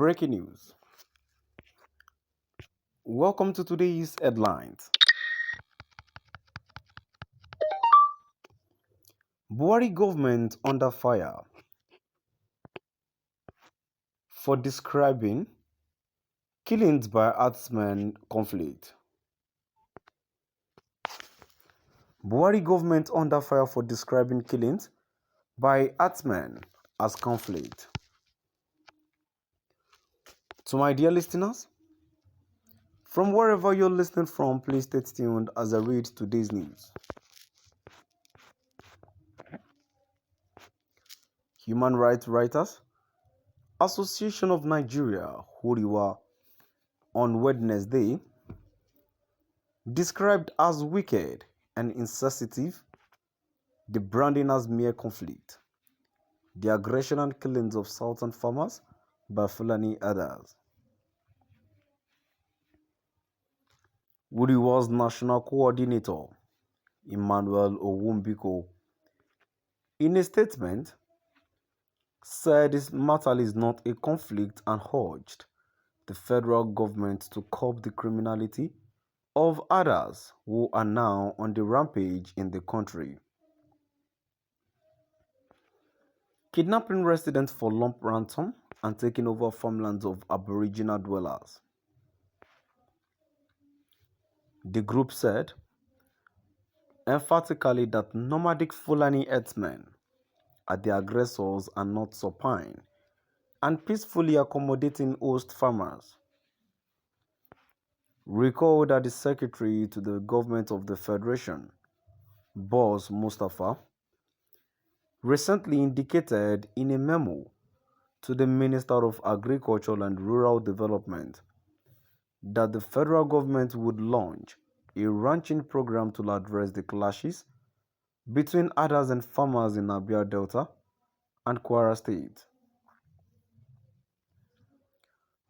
Breaking news. Welcome to today's headlines. Buhari government under fire for describing killings by herdsmen conflict. Buhari government under fire for describing killings by herdsmen as conflict. To my dear listeners, from wherever you're listening from, please stay tuned as I read today's news. Human Rights Writers Association of Nigeria, Huriwa, on Wednesday, described as wicked and insensitive the branding as mere conflict, the aggression and killings of southern farmers by Fulani herders. Huriwa's national coordinator, Emmanuel Owumbiko, in a statement, said this matter is not a conflict and urged the federal government to curb the criminality of others who are now on the rampage in the country. Kidnapping residents for lump ransom and taking over farmlands of Aboriginal dwellers. The group said emphatically that nomadic Fulani herdsmen are the aggressors and not supine and peacefully accommodating host farmers. Recall that the secretary to the government of the Federation, Boss Mustafa, recently indicated in a memo to the Minister of Agriculture and Rural Development that the federal government would launch a ranching program to address the clashes between herders and farmers in Abia Delta and Kwara State.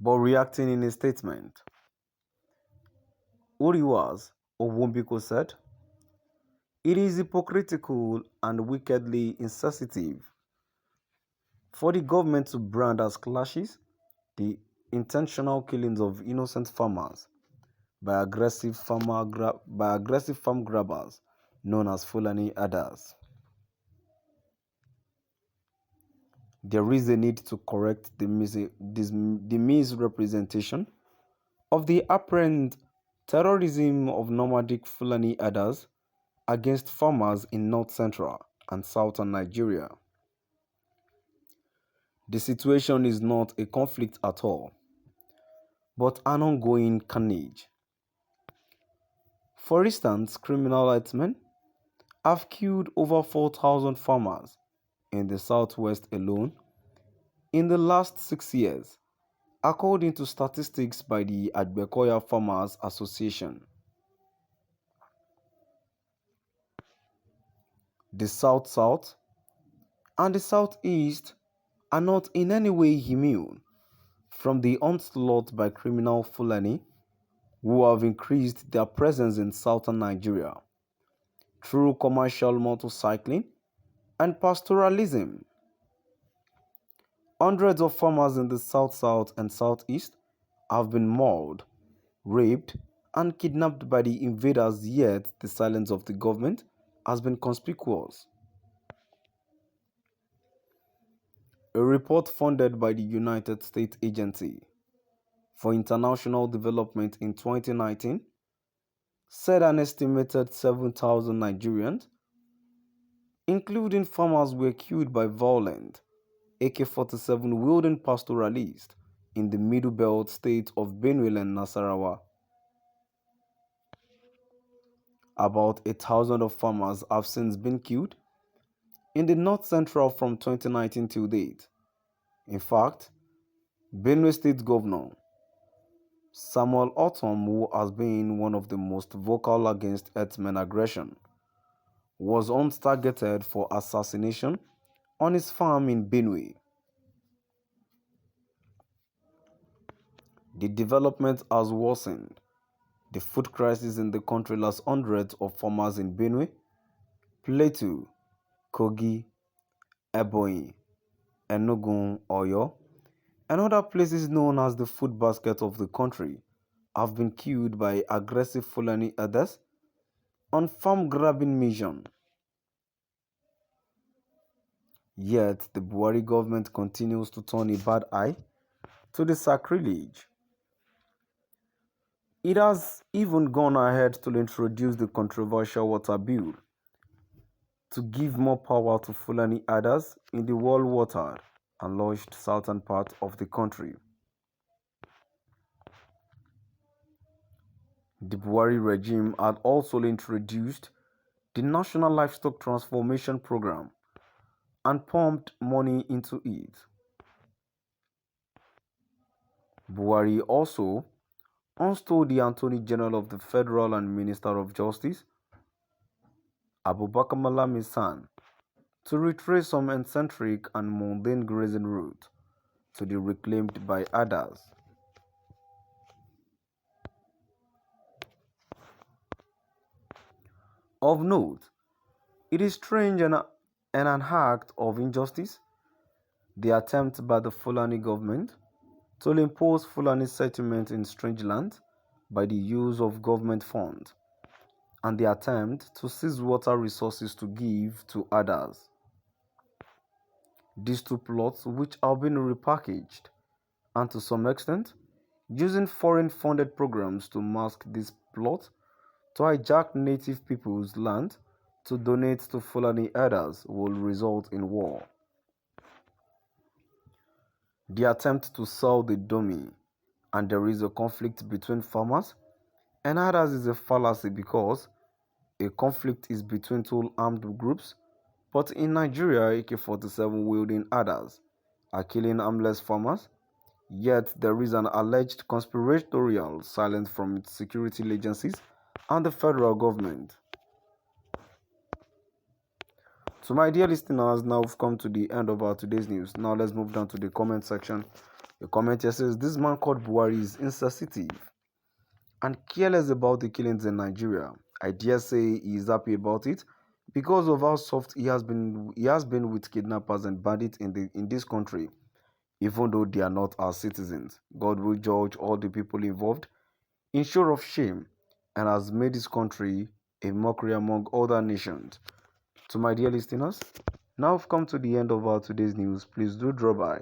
But reacting in a statement, Uriwas Owumbiko said, "It is hypocritical and wickedly insensitive for the government to brand as clashes the intentional killings of innocent farmers by aggressive farm grabbers known as Fulani herders. There is a need to correct the misrepresentation of the apparent terrorism of nomadic Fulani herders against farmers in north-central and southern Nigeria. The situation is not a conflict at all, but an ongoing carnage. For instance, criminal herdsmen have killed over 4,000 farmers in the southwest alone in the last 6 years, according to statistics by the Agbekoya Farmers Association. The South-South and the Southeast are not in any way immune from the onslaught by criminal Fulani who have increased their presence in southern Nigeria through commercial motorcycling and pastoralism. Hundreds of farmers in the South-South and Southeast have been mauled, raped, and kidnapped by the invaders, yet the silence of the government has been conspicuous. A report funded by the United States Agency for International Development in 2019 said an estimated 7,000 Nigerians, including farmers, were killed by violent AK-47 wielding pastoralists in the Middle Belt states of Benue and Nasarawa. About 1,000 of farmers have since been killed in the North Central from 2019 till date. In fact, Benue State Governor Samuel Ortom, who has been one of the most vocal against herdsmen aggression, was once targeted for assassination on his farm in Benue. The development has worsened the food crisis in the country as hundreds of farmers in Benue, Plateau, Kogi, Ebonyi, Enugu, Oyo, and other places known as the food basket of the country have been killed by aggressive Fulani herders on farm grabbing mission. Yet the Buhari government continues to turn a bad eye to the sacrilege. It has even gone ahead to introduce the controversial water bill to give more power to Fulani herders in the well-watered and lush southern part of the country. The Buhari regime had also introduced the National Livestock Transformation Program and pumped money into it. Buhari also installed the Attorney General of the Federal and Minister of Justice, Abubakar Malami San, to retrace some eccentric and mundane grazing route to be reclaimed by others. Of note, it is strange and an act of injustice, the attempt by the Fulani government to impose Fulani settlement in strange land by the use of government funds, and the attempt to seize water resources to give to others. These two plots, which have been repackaged and to some extent using foreign funded programs to mask this plot to hijack native people's land to donate to Fulani herders, will result in war. The attempt to sell the dummy and there is a conflict between farmers and herders is a fallacy because a conflict is between two armed groups, but in Nigeria, AK-47 wielding herders are killing harmless farmers, yet there is an alleged conspiratorial silence from its security agencies and the federal government. So my dear listeners, now we've come to the end of our today's news. Now let's move down to the comment section. The comment here says, this man called Buhari is insensitive and careless about the killings in Nigeria. I dare say he is happy about it because of how soft he has been with kidnappers and bandits in this country, even though they are not our citizens. God will judge all the people involved in show of shame and has made this country a mockery among other nations. To my dear listeners, now we've come to the end of our today's news. Please do drop by